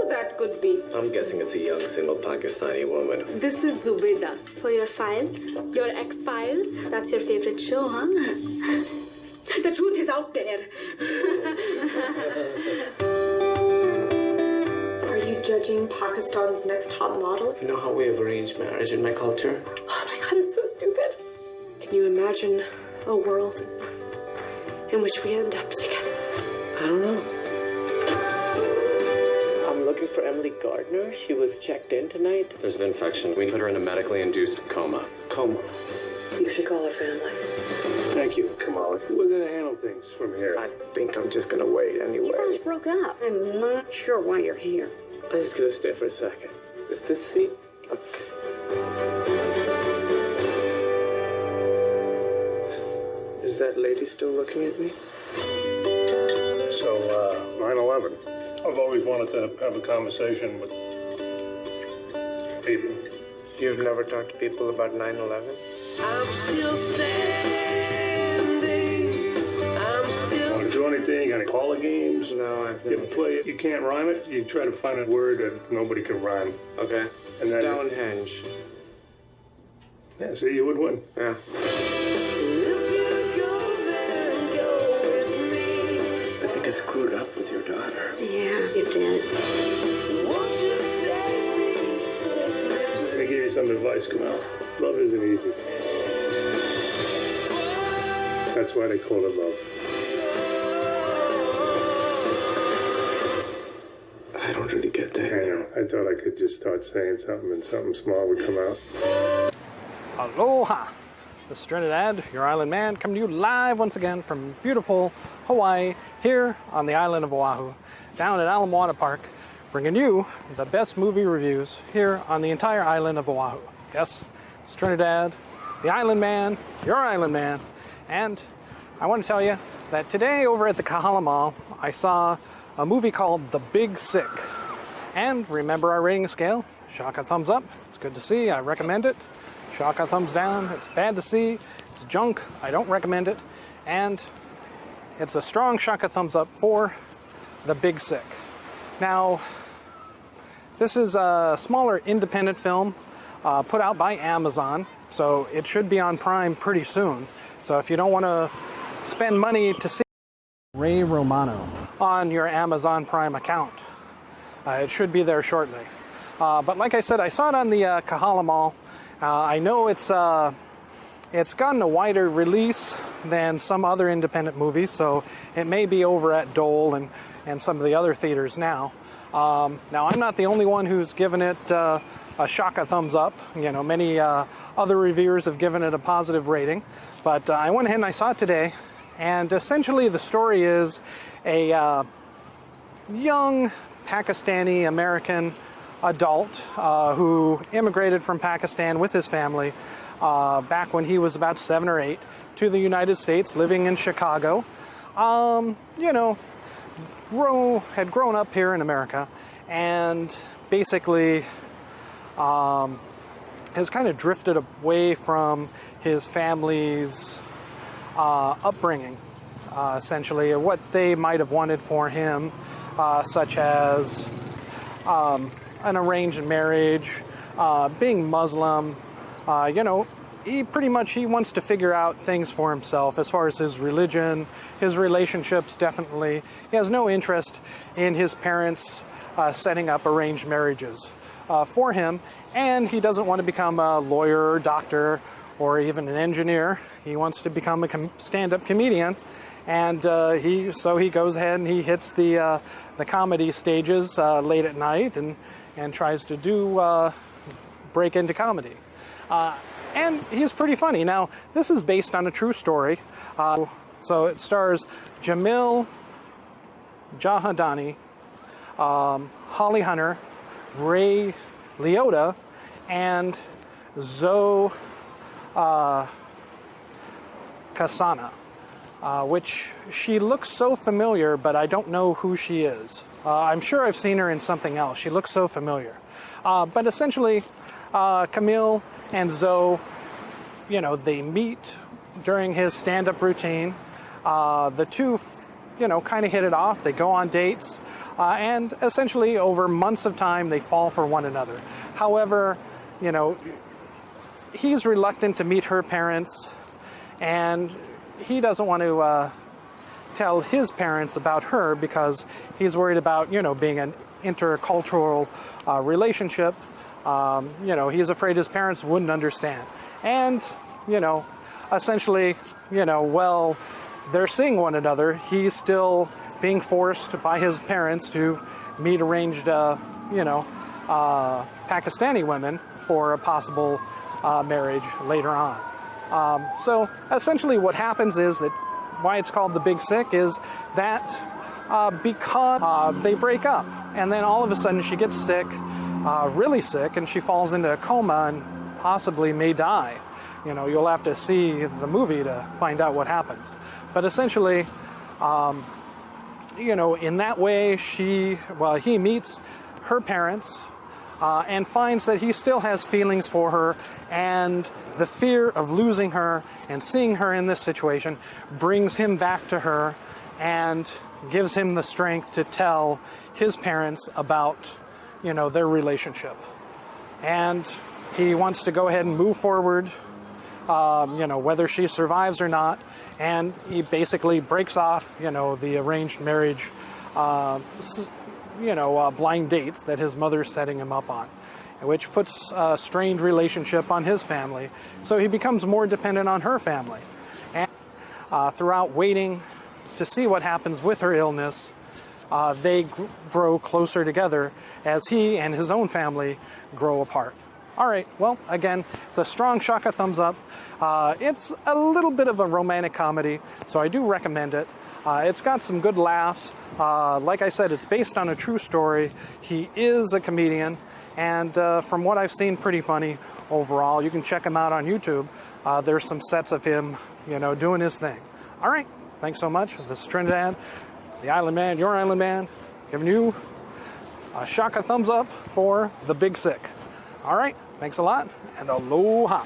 that could be? I'm guessing it's a young, single Pakistani woman. This is Zubeda. For your files? Your X-Files? That's your favorite show, huh? The truth is out there. Are you judging Pakistan's next top model? You know how we have arranged marriage in my culture? Oh my God, I'm so stupid. Can you imagine a world in which we end up together? I don't know. I'm looking for Emily Gardner. She was checked in tonight. There's an infection. We put her in a medically induced coma. Coma. You should call her family. Thank you, Kumail. We're going to handle things from here. I think I'm just going to wait anyway. You guys broke up. I'm not sure why you're here. I'm just going to stay for a second. Is this seat? Okay. Is that lady still looking at me? So, 9/11. I've always wanted to have a conversation with people. You've never talked to people about 9/11? I'm still standing. I'm still. Want to do anything? You got any caller games? No, I've You never. ever play it? You can't rhyme it? You try to find a word that nobody can rhyme. Okay. And then- Stonehenge. Yeah, see, you would win. Yeah. I think I screwed up with your daughter. Yeah, you did. Let me give you some advice, Kumail. Love isn't easy. That's why they call it love. I don't really get that. I know. I thought I could just start saying something and something small would come out. Aloha! This is Trinidad, your island man, coming to you live once again from beautiful Hawaii, here on the island of Oahu, down at Ala Park, bringing you the best movie reviews here on the entire island of Oahu. Yes, it's Trinidad, the island man, your island man, and I want to tell you that today over at the Kahala Mall, I saw a movie called The Big Sick. And remember our rating scale, Shaka thumbs up, it's good to see, I recommend it. Shaka thumbs down, it's bad to see, it's junk, I don't recommend it. And it's a strong Shaka thumbs up for The Big Sick. Now, this is a smaller independent film put out by Amazon, so it should be on Prime pretty soon. So if you don't want to spend money to see Ray Romano on your Amazon Prime account, it should be there shortly. But like I said, I saw it on the Kahala Mall. I know it's gotten a wider release than some other independent movies, so it may be over at Dole and some of the other theaters now. Now, I'm not the only one who's given it a Shaka thumbs up. You know, many other reviewers have given it a positive rating. But I went ahead and I saw it today, and essentially the story is a young Pakistani American adult who immigrated from Pakistan with his family back when he was about 7 or 8 to the United States, living in Chicago. You know, had grown up here in America, and basically has kind of drifted away from his family's upbringing, essentially, what they might have wanted for him, such as an arranged marriage, being Muslim. You know, he wants to figure out things for himself as far as his religion, his relationships. Definitely, he has no interest in his parents setting up arranged marriages for him, and he doesn't want to become a lawyer or doctor or even an engineer. He wants to become a stand-up comedian, and he goes ahead and he hits the comedy stages late at night and tries to break into comedy. And he's pretty funny. Now, this is based on a true story. So it stars Jamil Jahadani, Holly Hunter, Ray Liotta, and Zoe Kasana, which she looks so familiar, but I don't know who she is. I'm sure I've seen her in something else. She looks so familiar. But essentially, Kumail and Zoe, you know, they meet during his stand-up routine. The two, you know, kind of hit it off. They go on dates. and essentially over months of time they fall for one another. However, you know, he's reluctant to meet her parents, and he doesn't want to tell his parents about her because he's worried about, you know, being an intercultural relationship. You know, he's afraid his parents wouldn't understand. And, you know, essentially, you know, while they're seeing one another, he's still being forced by his parents to meet arranged, you know, Pakistani women for a possible marriage later on. So essentially what happens is that why it's called The Big Sick is that because they break up, and then all of a sudden she gets sick, really sick, and she falls into a coma and possibly may die. You know, you'll have to see the movie to find out what happens. But essentially, you know, in that way, he meets her parents and finds that he still has feelings for her, and the fear of losing her and seeing her in this situation brings him back to her and gives him the strength to tell his parents about, you know, their relationship. And he wants to go ahead and move forward, you know, whether she survives or not. And he basically breaks off, you know, the arranged marriage, you know, blind dates that his mother's setting him up on, which puts a strained relationship on his family. So he becomes more dependent on her family. And throughout waiting to see what happens with her illness, they grow closer together as he and his own family grow apart. All right, well, again, it's a strong shaka thumbs up. It's a little bit of a romantic comedy, so I do recommend it. It's got some good laughs. Like I said, it's based on a true story. He is a comedian, and from what I've seen, pretty funny overall. You can check him out on YouTube. There's some sets of him, you know, doing his thing. All right, thanks so much. This is Trinidad, the Island Man, your Island Man, giving you a shaka thumbs up for The Big Sick. All right, thanks a lot, and aloha.